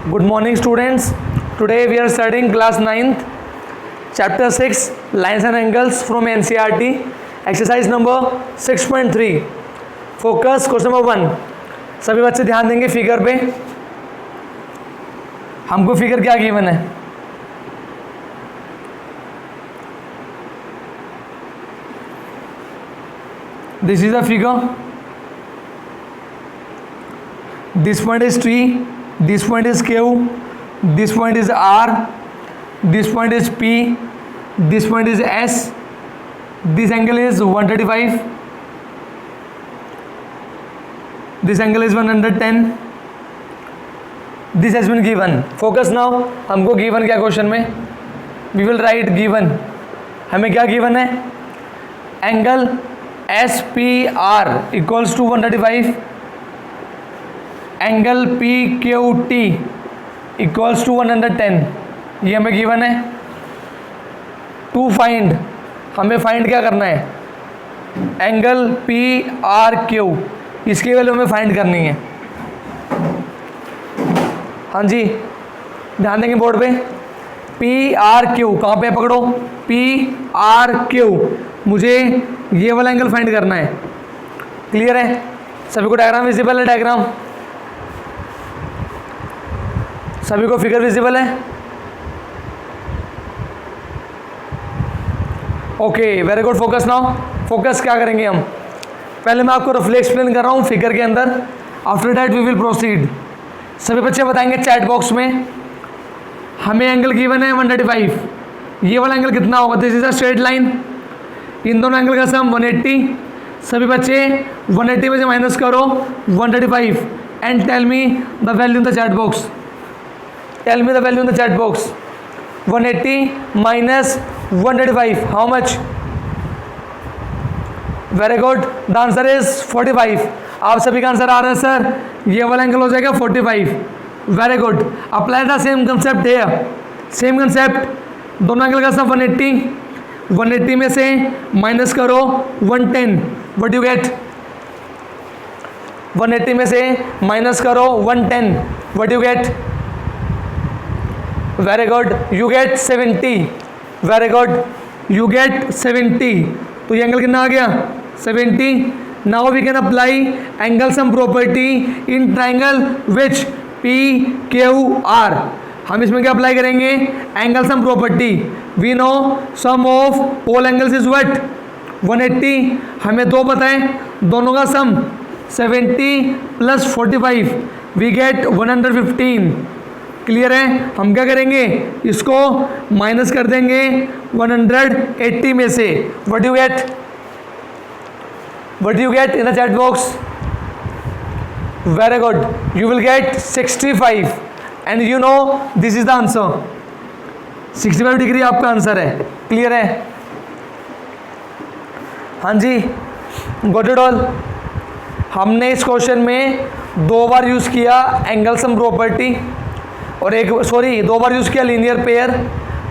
Good morning, students. Today we are studying class 9th, chapter 6, lines and angles from NCERT, exercise number 6.3. Focus, question number 1. सभी बच्चे ध्यान देंगे figure पे. हमको figure क्या given है? This is a figure. This point is T, this point is Q, this point is R, this point is P, this point is S, this angle is 135, this angle is 110. This has been given. Focus now. हमको given क्या question में? We will write given. हमें क्या given है? Angle SPR equals to 135. Angle P Q T equals to 110. ये हमें given है. To find, हमें फाइंड क्या करना है? एंगल पी आर क्यू, इसकी वैल्यू हमें फाइंड करनी है. हाँ जी, ध्यान देंगे बोर्ड पे. पी आर क्यू कहाँ पे पकड़ो? पी आर क्यू, मुझे ये वाला एंगल फाइंड करना है. क्लियर है? सभी को डायग्राम विजिबल है? डायग्राम सभी को फिगर विजिबल है? Okay, very good. Focus now. Focus क्या करेंगे हम? पहले मैं आपको रफली एक्सप्लेन कर रहा हूँ फिगर के अंदर. After that we will proceed. सभी बच्चे बताएंगे चैट बॉक्स में. हमें एंगल गिवन है 135. ये वाला एंगल कितना होगा? This is a straight line. इन दोनों एंगल का सम 180. सभी बच्चे 180 में से माइनस करो 135 and tell me the value in the chat box. Tell me the value in the chat box. 180 minus 135. How much? Very good. The answer is 45. आप सभी का आंसर आ रहा है सर. ये वाला एंगल हो जाएगा 45. Very good. Apply the same concept here. Same concept. दोनों एंगल का सब 180. 180 में से माइनस करो 110. What do you get? 180 में से माइनस करो 110. What do you get? Very good. You get 70. Very good. You get 70. तो ये एंगल कितना आ गया? 70. Now we can apply angle sum property in triangle which PQR. हम इसमें क्या अप्लाई करेंगे? Angle sum property. We know sum of all angles is what? 180. हमें दो पता है, दोनों का सम 70 प्लस 45. We get 115. क्लियर है? हम क्या करेंगे? इसको माइनस कर देंगे 180 में से. What you get? What you get in the chat box? Very good. You will gate 65 and you know this is the answer. 65 degree आपका आंसर है. क्लियर है? हाँ जी, गॉट इट ऑल. हमने इस क्वेश्चन में दो बार यूज किया एंगल सम प्रॉपर्टी और दो बार यूज़ किया लीनियर पेयर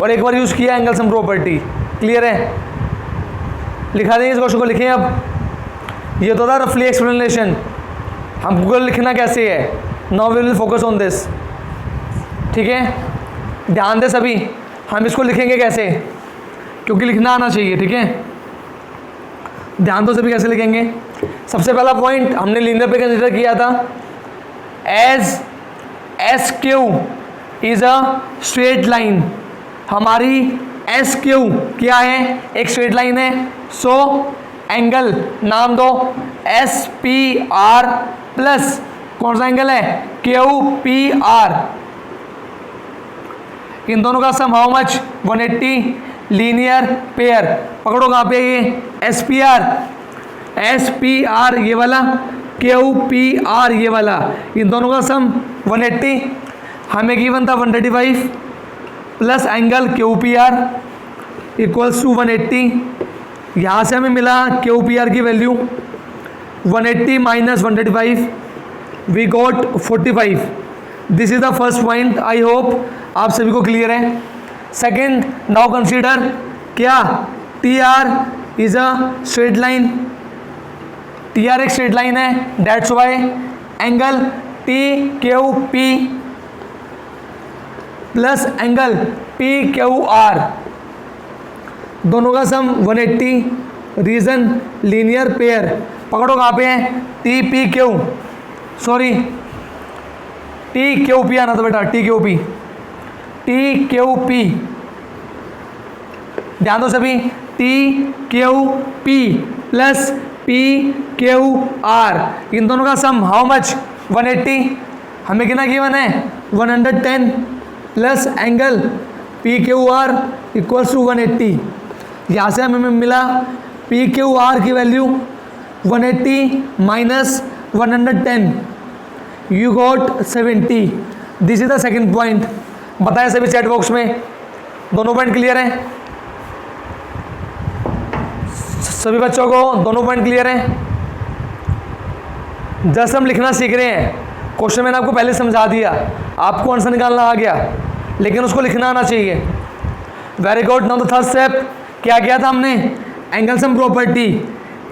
और एक बार यूज़ किया एंगल सम प्रॉपर्टी. क्लियर है? लिखा देंगे इस क्वेश्चन को. लिखें अब. ये तो था रफली एक्सप्लेनेशन. हमको लिखना कैसे है. Now we will focus on this. ठीक है? ध्यान दे सभी. हम इसको लिखेंगे कैसे, क्योंकि लिखना आना चाहिए. ठीक है? ध्यान दो सभी, कैसे लिखेंगे. सबसे पहला पॉइंट हमने लीनियर पे कंसिडर किया था. As S Q is a straight line. हमारी एस क्यू क्या है? एक स्ट्रेट लाइन है. सो एंगल नाम दो एस पी आर प्लस कौन सा एंगल है? Q P are. इन दोनों का sum how much? 180. Linear pair पकड़ो. कहाँ पे? ये S P R. S P R ये वाला, क्यू पी आर ये वाला. इन दोनों का सम 180. हमें गिवन था 135 plus angle Q P R equals to 180. यहाँ से हमें मिला क्यू पी आर की value 180 minus 135. We got 45. This is the first point. I hope आप सभी को क्लियर है. सेकेंड, नाउ कंसीडर क्या? T R is a straight line. T R एक स्ट्रेट लाइन है. That's why angle T Q P plus angle P Q R, दोनों का sum 180, reason linear pair. पकड़ो कहाँ पे है, T P Q, sorry T Q P आना था बेटा, T Q P, T Q P, ध्यान दो सभी, T Q P plus P Q R, इन दोनों का सम हाउ मच 180, हमें कितना गिवन है 110 plus angle P Q R equals to 180। यहाँ से हमें मिला पी क्यू आर की value 180 minus 110, you got 70। This is the second point. बताएं सभी चैट बॉक्स में, दोनों पॉइंट क्लियर हैं सभी बच्चों को, दोनों पॉइंट क्लियर हैं। जस्ट हम लिखना सीख रहे हैं, क्वेश्चन मैंने आपको पहले समझा दिया, आपको आंसर निकालना आ गया, लेकिन उसको लिखना आना चाहिए। Very good. Now the third step, क्या किया था हमने, angle sum property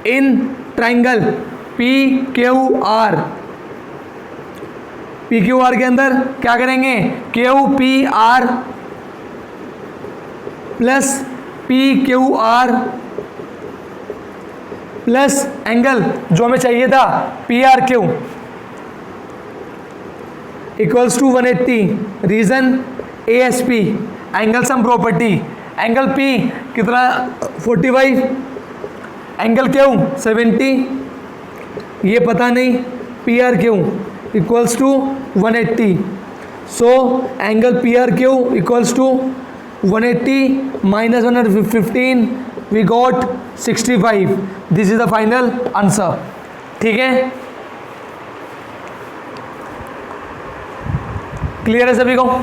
in triangle P Q R. P Q R के अंदर क्या करेंगे, Q P R plus P Q R plus angle जो हमें चाहिए था P R Q equals to 180, reason A S P, angle sum property, angle P कितना 45, angle Q 70, ये पता नहीं, P R Q equals to 180। So angle P R Q equals to 180 minus 115, we got 65। This is the final answer. ठीक है, clear है सभी को?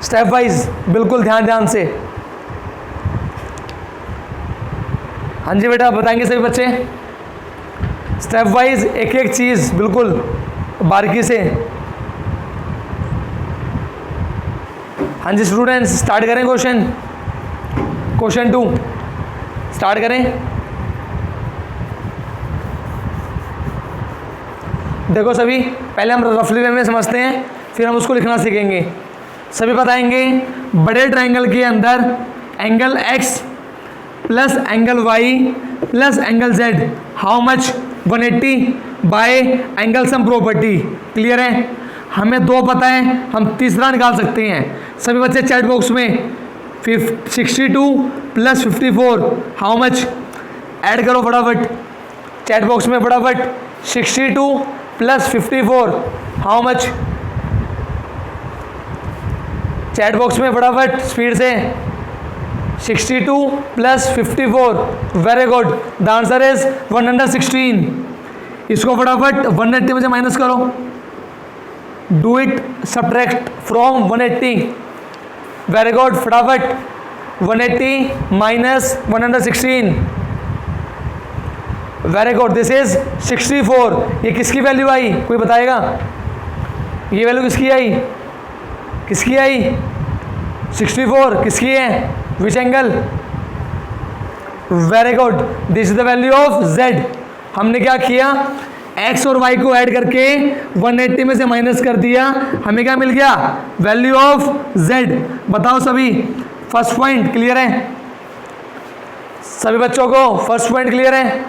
Step wise बिल्कुल ध्यान से। हाँ जी बेटा, बताएंगे सभी बच्चे स्टेप वाइज, एक एक चीज़ बिल्कुल बारीकी से। हाँ जी स्टूडेंट्स, स्टार्ट करें क्वेश्चन 2 स्टार्ट करें। देखो सभी, पहले हम रफली वे में समझते हैं, फिर हम उसको लिखना सीखेंगे। सभी बताएंगे, बड़े ट्रायंगल के अंदर angle x plus angle y plus angle z how much 180 by angle sum property. Clear है? हमें 2 पता है, हम तीसरा निकाल सकते हैं। सभी बच्चे चैट बॉक्स में 62 प्लस 54 हाउ मच, ऐड करो फटाफट चैट बॉक्स में फटाफट। 62 plus 54 how much, chat box में फटाफट स्पीड से। 62 plus 54, very good, the answer is 116। इसको फटाफट 180 में से माइनस करो, do it subtract from 180, very good, फटाफट 180 minus 116, very good, this is 64। ये किसकी वैल्यू आई, कोई बताएगा? ये वैल्यू किसकी आई, किसकी आई? 64 किसकी है, which angle? Very good, this is the value of z। हमने क्या किया, x और y को ऐड करके 180 में से माइनस कर दिया, हमें क्या मिल गया, वैल्यू ऑफ z। बताओ सभी, फर्स्ट पॉइंट क्लियर है सभी बच्चों को? फर्स्ट पॉइंट क्लियर है?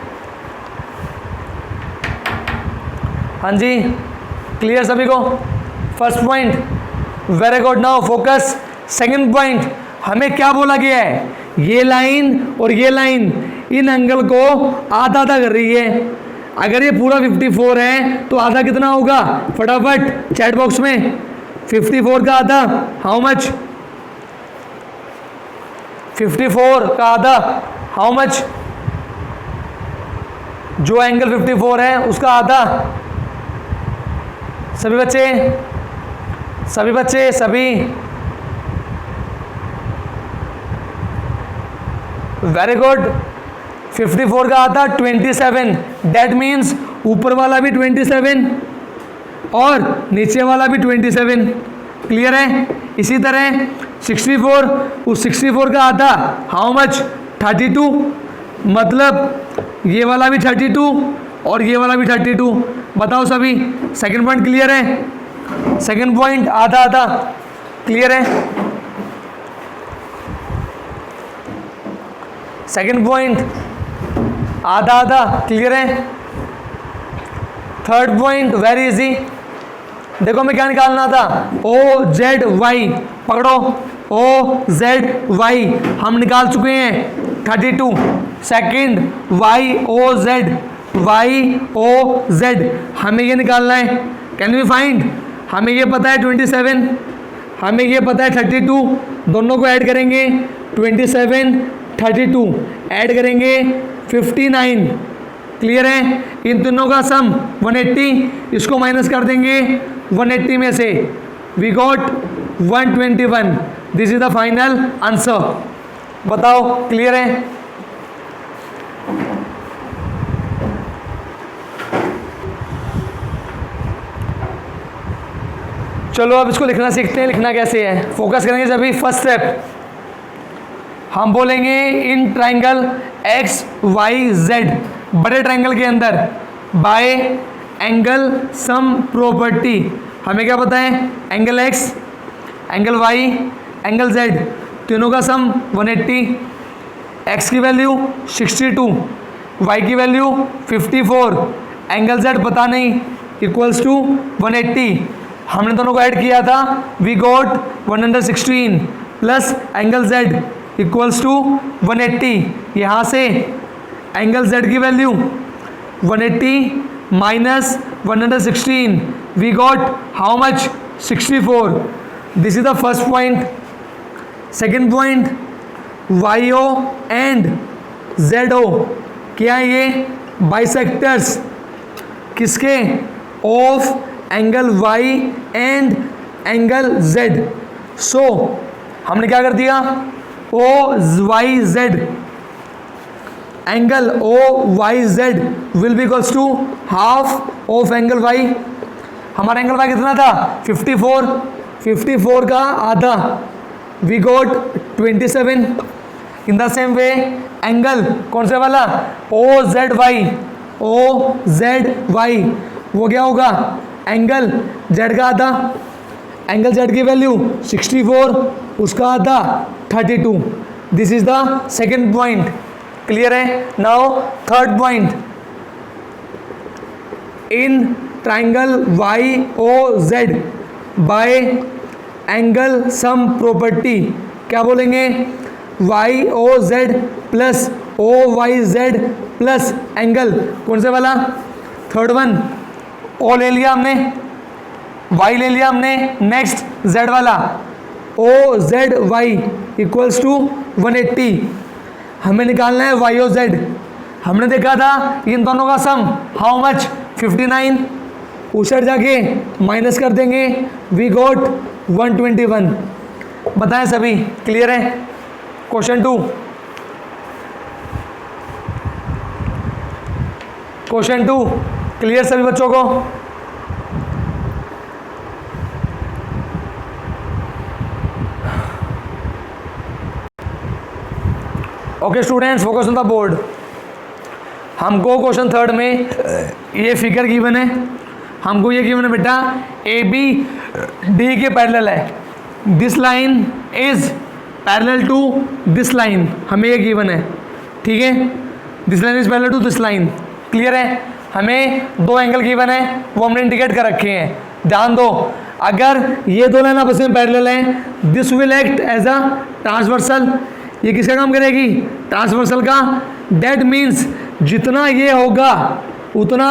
हाँ जी, क्लियर सभी को first point? Very good, now focus second point. हमें क्या बोला गया है, ये लाइन और ये लाइन इन एंगल को आधा आधा कर रही है। अगर ये पूरा 54 है तो आधा कितना होगा, फटाफट चैट बॉक्स में 54 का आधा हाउ मच, 54 का आधा हाउ मच, जो एंगल 54 है उसका आधा। सभी बच्चे सभी वेरी गुड, 54 का आधा 27, दैट मीन्स ऊपर वाला भी 27 और नीचे वाला भी 27। क्लियर है? इसी तरह 64, उस 64 का आधा हाउ मच, 32, मतलब ये वाला भी 32 और ये वाला भी 32। बताओ सभी, सेकंड पॉइंट क्लियर है? सेकंड पॉइंट आधा आधा, क्लियर है? सेकंड पॉइंट आधा आधा, क्लियर है? थर्ड पॉइंट वेरी इजी, देखो मैं क्या निकालना था, ओ जेड वाई, पकड़ो, ओ जेड वाई हम निकाल चुके हैं 32। Second Y O Z, Y O Z हमें ये निकालना है, कैन वी फाइंड? हमें ये पता है 27, हमें ये पता है 32, दोनों को ऐड करेंगे 27 32 ऐड करेंगे 59, क्लियर है? इन तीनों का सम 180, इसको माइनस कर देंगे 180 में से, we got 121, this is the final answer. बताओ क्लियर है? चलो अब इसको लिखना सीखते हैं, लिखना कैसे है, फोकस करेंगे जब भी। फर्स्ट स्टेप हम बोलेंगे in triangle X Y Z, बड़े ट्राइंगल के अंदर बाय एंगल सम प्रॉपर्टी, हमें क्या पता है? Angle X, angle Y, angle Z, तीनों का सम 180, एक्स की वैल्यू 62, वाई की वैल्यू 54, एंगल जेड पता नहीं, इक्वल्स टू 180, हमने दोनों को ऐड किया था, we got 116 plus angle Z equals to 180, यहाँ से एंगल जेड की value 180 minus 116, we got how much? 64, this is the first point. Second point Y O and Z O, क्या है ये? बाइसेक्टर्स किसके? Of angle Y and angle Z. So हमने क्या कर दिया? O Y Z, angle O Y Z will be equals to half of angle Y. हमारा angle Y कितना था? 54, 54 का आधा, we got 27। In the same way angle कौन से वाला? O Z Y, O Z Y, वो क्या होगा? एंगल जेड का आधा, एंगल जेड की वैल्यू 64, उसका आधा 32, this is the second point, clear है? Now third point, in triangle Y O Z by angle sum property, क्या बोलेंगे? Y O Z plus O Y Z plus angle कौन से वाला? थर्ड वन, ओ ले लिया हमने, वाई ले लिया हमने, नेक्स्ट जेड वाला, O Z Y equals to 180, हमें निकालना है वाई ओ जेड। हमने देखा था इन दोनों का सम हाउ मच? 59, ऊपर जाके माइनस कर देंगे, वी गॉट 121। बताएं सभी, क्लियर है? क्वेश्चन 2, क्वेश्चन 2 क्लियर सभी बच्चों को? Okay students, focus on the board. हमको क्वेश्चन थर्ड में ये फिगर गिवन है, हमको ये गिवन है बेटा ए बी डी के पैरेलल है, this line is parallel to this line, हमें ये गिवन है, ठीक है? This line is parallel to this line, clear है? हमें दो एंगल गिवन है, वो हमने इंडिकेट कर रखे हैं, ध्यान दो। अगर ये दो लाइन आपस में पैरेलल हैं, this will act as a transversal, ये किसका काम करेगी? ट्रांसवर्सल का। दैट मीन्स जितना ये होगा उतना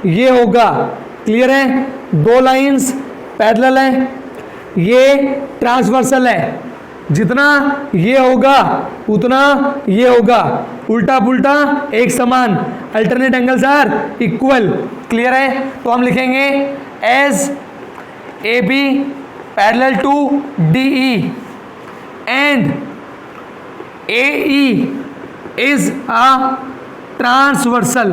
ये होगा, क्लियर है? दो लाइंस पैरेलल हैं, ये ट्रांसवर्सल है, जितना ये होगा उतना ये होगा, उल्टा पुल्टा एक समान, alternate angles are equal, clear है? तो हम लिखेंगे as A B parallel to D E and A E is a transversal,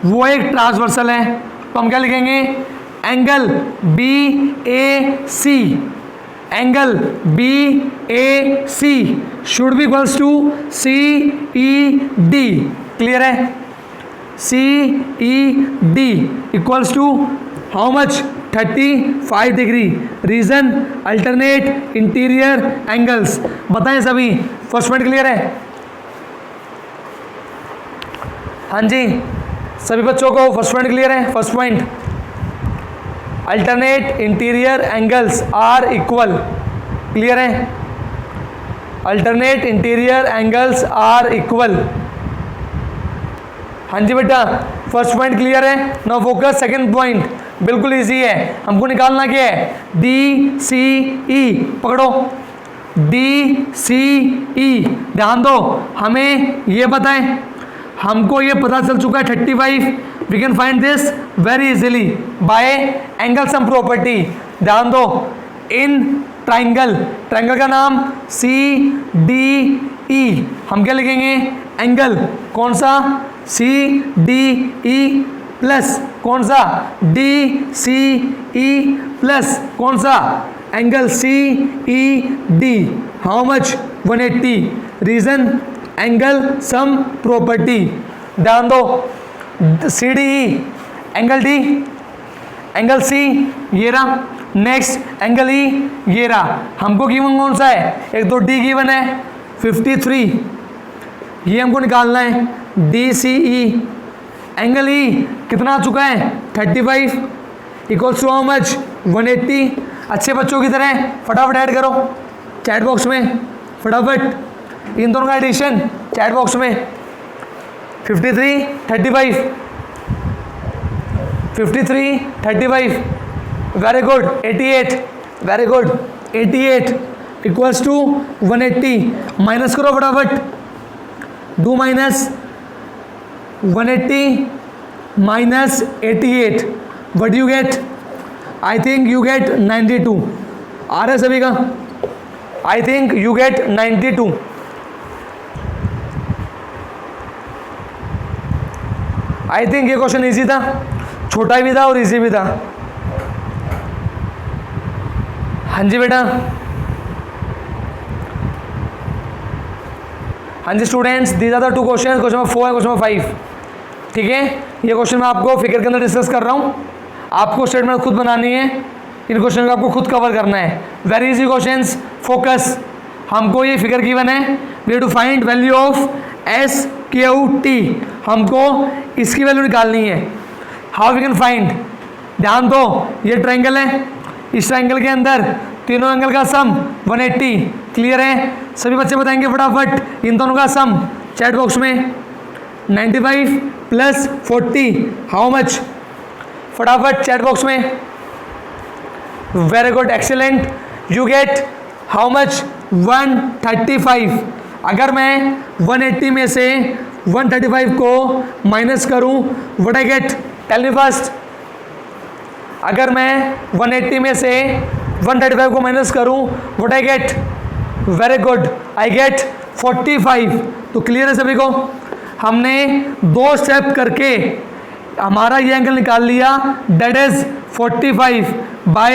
वो एक ट्रांसवर्सल है, तो हम क्या लिखेंगे? Angle B A C, angle B A C should be equals to C E D, clear है? C E D equals to how much? 35 degree. Reason alternate interior angles. बताएं सभी, फर्स्ट पॉइंट क्लियर है? हाँ जी, सभी बच्चों को first point clear है? First point, alternate interior angles are equal. Clear है? Alternate interior angles are equal. हाँ जी बेटा, फर्स्ट पॉइंट क्लियर है। नाउ फोकस सेकंड पॉइंट, बिल्कुल इजी है, हमको निकालना क्या है? डी सी ई, पकड़ो, डी सी ई। ध्यान दो, हमें ये बताएं, हमको ये पता चल चुका है 35, we can find this very easily by angle sum property. ध्यान दो, इन ट्राइंगल, ट्राइंगल का नाम सी डी ई, हम क्या लिखेंगे? एंगल, कौन सा? सी डी ई प्लस कौन सा? डी सी ई प्लस कौन सा? Angle C E D. How much? 180। Reason angle sum property. ध्यान दो, C D E, angle D, angle C ये रहा, नेक्स्ट एंगल ई ये रहा। हमको गिवन कौन सा है? एक तो डी गिवन है 53, ये हमको निकालना है। डी सी ई, एंगल ई कितना आ चुका है? 35 इक्वल्स टू हाउ मच? 180। अच्छे बच्चों की तरह फटाफट ऐड करो चैट बॉक्स में, फटाफट इन दोनों का एडिशन चैट बॉक्स में। 53 35, 53 35, very good. 88, very good. 88 equals to 180। Minus करो फटाफट, do minus 180 minus 88, what do you get? I think you get 92। आ रहा है सभी का? I think you get 92। I think ये क्वेश्चन इजी था, छोटा भी था और इजी भी था। हाँ जी बेटा, हाँ जी students, these are the two question, question number 4 है, क्वेश्चन नंबर 5। ठीक है, ये क्वेश्चन मैं आपको फिगर के अंदर डिस्कस कर रहा हूँ, आपको स्टेटमेंट खुद बनानी है, इन क्वेश्चन को आपको खुद कवर करना है। Very easy questions, focus. हमको ये फिगर गिवन है, we have to find value of S Q T, हमको इसकी वैल्यू निकालनी है। How we can find? ध्यान दो, ये ट्रायंगल है, इस ट्रायंगल के अंदर तीनों एंगल का सम 180। क्लियर है? सभी बच्चे बताएंगे फटाफट इन दोनों का सम चैट बॉक्स में। 95 प्लस 40 हाउ मच? फटाफट चैट बॉक्स में। Very good, excellent. You get how much? 135। अगर मैं 180 में से 135 को माइनस करूं, what I get? Tell me first. अगर मैं 180 में से 135 को माइनस करूं, what I get? Very good, I get 45। तो क्लियर है सभी को? हमने 2 स्टेप करके हमारा ये एंगल निकाल लिया, that is 45 bye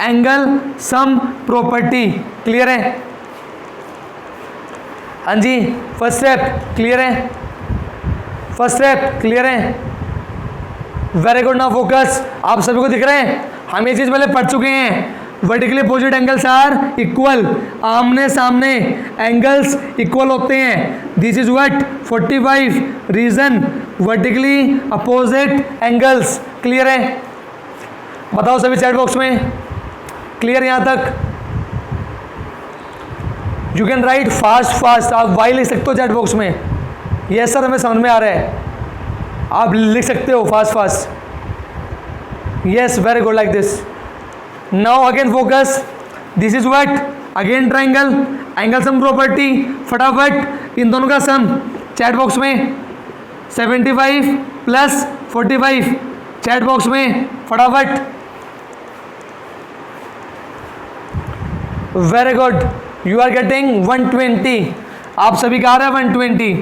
angle sum property. Clear है? हाँ जी, फर्स्ट स्टेप क्लियर है? फर्स्ट स्टेप क्लियर है? Very good. Now focus. आप सभी को दिख रहे हैं, हम ये चीज पहले पढ़ चुके हैं। Vertically opposite angles are equal, आमने सामने एंगल्स इक्वल होते हैं। This is what? 45। Reason vertically opposite angles. Clear है? बताओ सभी चैट बॉक्स में। क्लियर यहां तक? You can write fast fast, आप वाई लिख सकते हो चैट बॉक्स में। यस सर, हमें समझ में आ रहा है, आप लिख सकते हो fast fast. Yes, very good, like this. Now again focus. This is what? Again triangle, angle sum property. फटाफट इन दोनों का सम चैट बॉक्स में। 75 प्लस 45 चैट बॉक्स में फटाफट। Very good, you are getting 120। आप सभी का आ रहा है 120।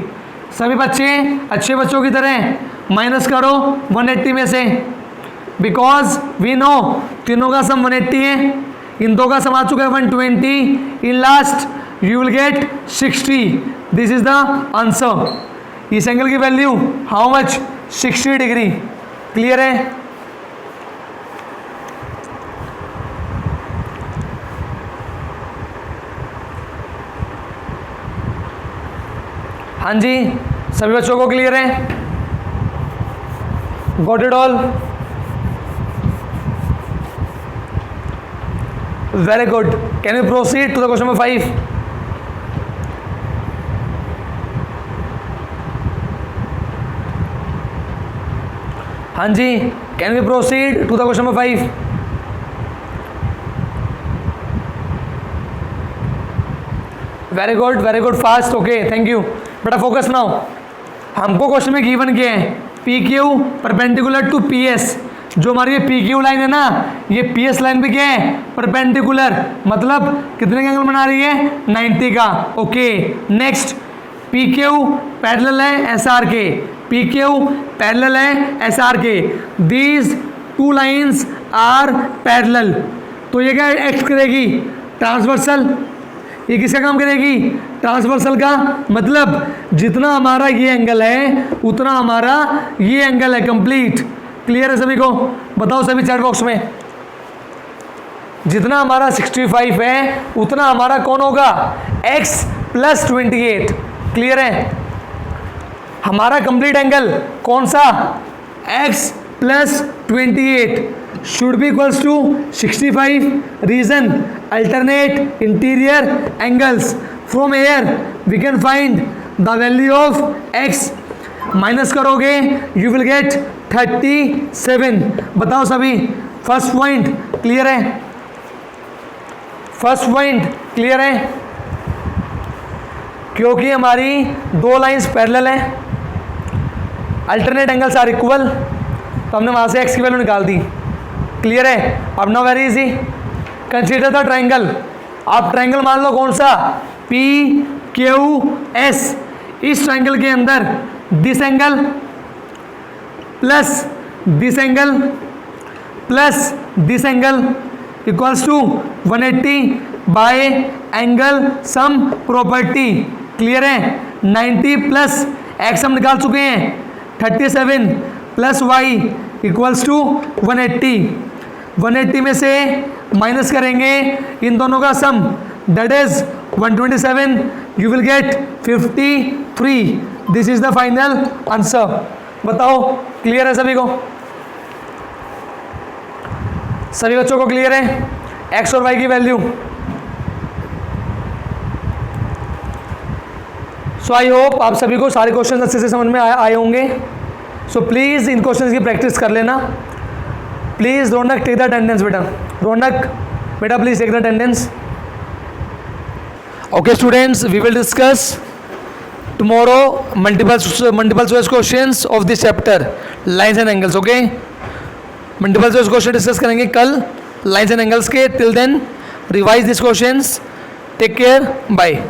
सभी बच्चे अच्छे बच्चों की तरह माइनस करो 180 में से, बिकॉज वी नो तीनों का सम 180 है, इन दो का सम आ चुका है 120। In last you will get 60। This is the answer. इस एंगल की value how much? 60 degree. Clear है? हाँ जी, सभी बच्चों को क्लियर है? Got it all? Very good. Can we proceed to the question number 5? हाँ जी, can we proceed to the question number 5? Very good fast. Okay, thank you बेटा। Focus now. हमको क्वेश्चन में गिवन किया है P Q perpendicular to P S. जो हमारी ये पी क्यू लाइन है ना, ये पी एस लाइन भी क्या है? परपेंडिकुलर। मतलब कितने का एंगल बना रही है? 90 का। Okay, next, P Q parallel है एस आर के। पी क्यू पैरेलल है एस आर के। These two lines are parallel. तो ये क्या एक्ट करेगी? ट्रांसवर्सल। ये किसका काम करेगी? ट्रांसवर्सल का। मतलब जितना हमारा ये एंगल है उतना हमारा ये एंगल है। कंप्लीट क्लियर है सभी को? बताओ सभी चैट बॉक्स में। जितना हमारा 65 है उतना हमारा कौन होगा? x + 28। क्लियर है? हमारा कंप्लीट एंगल कौन सा? x + 28 should be equals to 65. Reason, alternate interior angles. From here we can find the value of x. Minus करोगे you will get 37. बताओ सभी, फर्स्ट पॉइंट क्लियर है? फर्स्ट पॉइंट क्लियर है? क्योंकि हमारी दो लाइंस पैरेलल हैं, अल्टरनेट एंगल्स आर इक्वल, तो हमने वहां से x की वैल्यू निकाल दी। क्लियर है? अब now very easy, consider the triangle. आप ट्राइंगल मान लो कौन सा? P Q S. इस ट्राइंगल के अंदर this angle plus this angle plus this angle equals to 180 by angle sum property. Clear है? 90 प्लस एक्स हम निकाल चुके हैं, 37 प्लस वाई इक्वल्स टू 180। 180 में से माइनस करेंगे इन दोनों का sum, that is 127। You will get 53। This is the final answer. बताओ क्लियर है सभी को? सभी बच्चों को क्लियर है एक्स और वाई की वैल्यू? सो आई होप आप सभी को सारे क्वेश्चन अच्छे से समझ में आए होंगे। सो प्लीज़ इन क्वेश्चन की प्रैक्टिस कर लेना। Please Raunak take the attendance बेटा। रौनक बेटा please take the attendance. Okay students, we will discuss tomorrow multiple choice questions of this chapter lines and angles. Okay, multiple choice question discuss करेंगे कल lines and angles के। Till then revise this questions. Take care, bye.